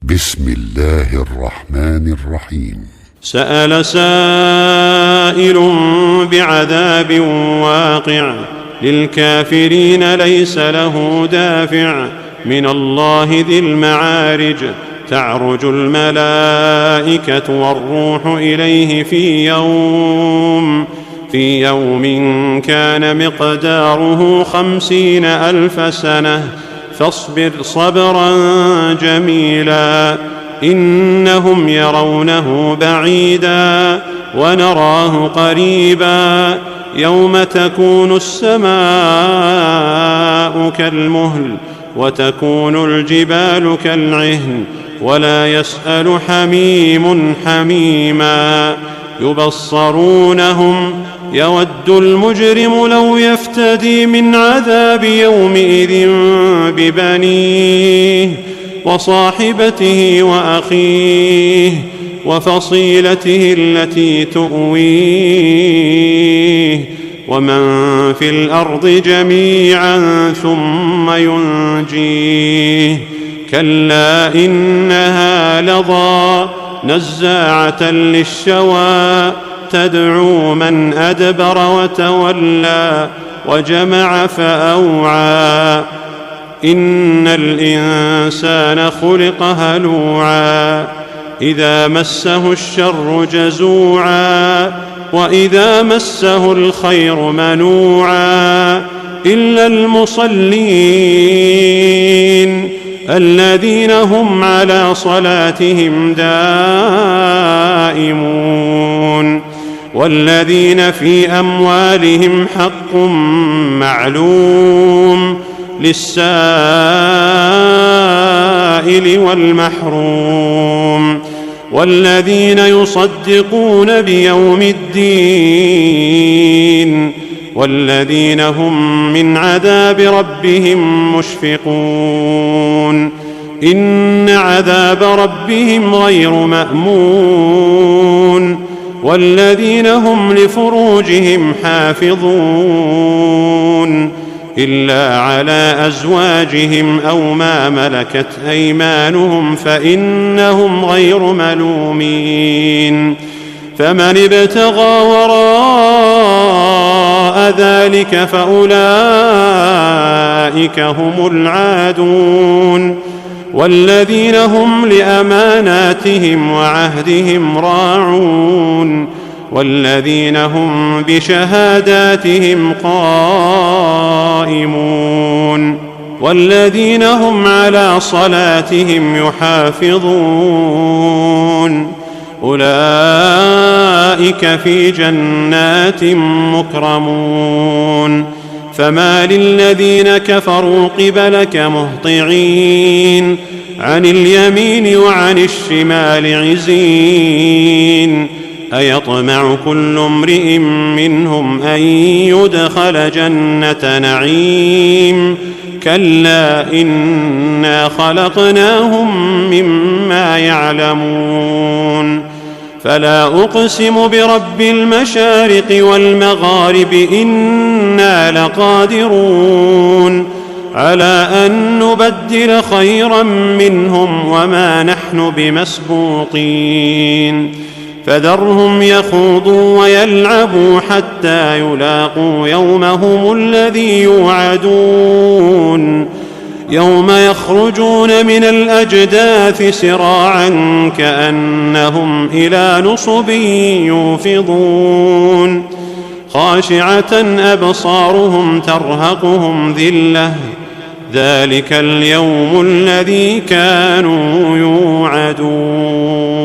بسم الله الرحمن الرحيم. سأل سائل بعذاب واقع للكافرين ليس له دافع من الله ذي المعارج تعرج الملائكة والروح إليه في يوم كان مقداره 50,000 سنة فاصبر صبرا جميلا إنهم يرونه بعيدا ونراه قريبا يوم تكون السماء كالمهل وتكون الجبال كالعهن ولا يسأل حميم حميما يبصرونهم يود المجرم لو يفتدي من عذاب يومئذ ببنيه وصاحبته وأخيه وفصيلته التي تؤويه ومن في الأرض جميعا ثم ينجيه كلا إنها لظى نزاعة للشوى تدعو من أدبر وتولى وجمع فأوعى إن الإنسان خلق هلوعا إذا مسه الشر جزوعا وإذا مسه الخير منوعا إلا المصلين الذين هم على صلاتهم دائمون والذين في أموالهم حق معلوم للسائل والمحروم والذين يصدقون بيوم الدين والذين هم من عذاب ربهم مشفقون إن عذاب ربهم غير مأمون والذين هم لفروجهم حافظون إلا على أزواجهم أو ما ملكت أيمانهم فإنهم غير ملومين فمن ابتغى وراء ذلك فأولئك هم العادون والذين هم لأماناتهم وعهدهم راعون والذين هم بشهاداتهم قائمون والذين هم على صلاتهم يحافظون أولئك في جنات مكرمون فما للذين كفروا قبلك مهطعين عن اليمين وعن الشمال عزين أيطمع كل امرئ منهم أن يدخل جنة نعيم كلا إنا خلقناهم مما يعلمون فلا أقسم برب المشارق والمغارب إنا لقادرون على أن نبدل خيرا منهم وما نحن بمسبوقين فذرهم يخوضوا ويلعبوا حتى يلاقوا يومهم الذي يوعدون يوم يخرجون من الأجداث سراعا كأنهم إلى نصب يوفضون خاشعة أبصارهم ترهقهم ذلة ذلك اليوم الذي كانوا يوعدون.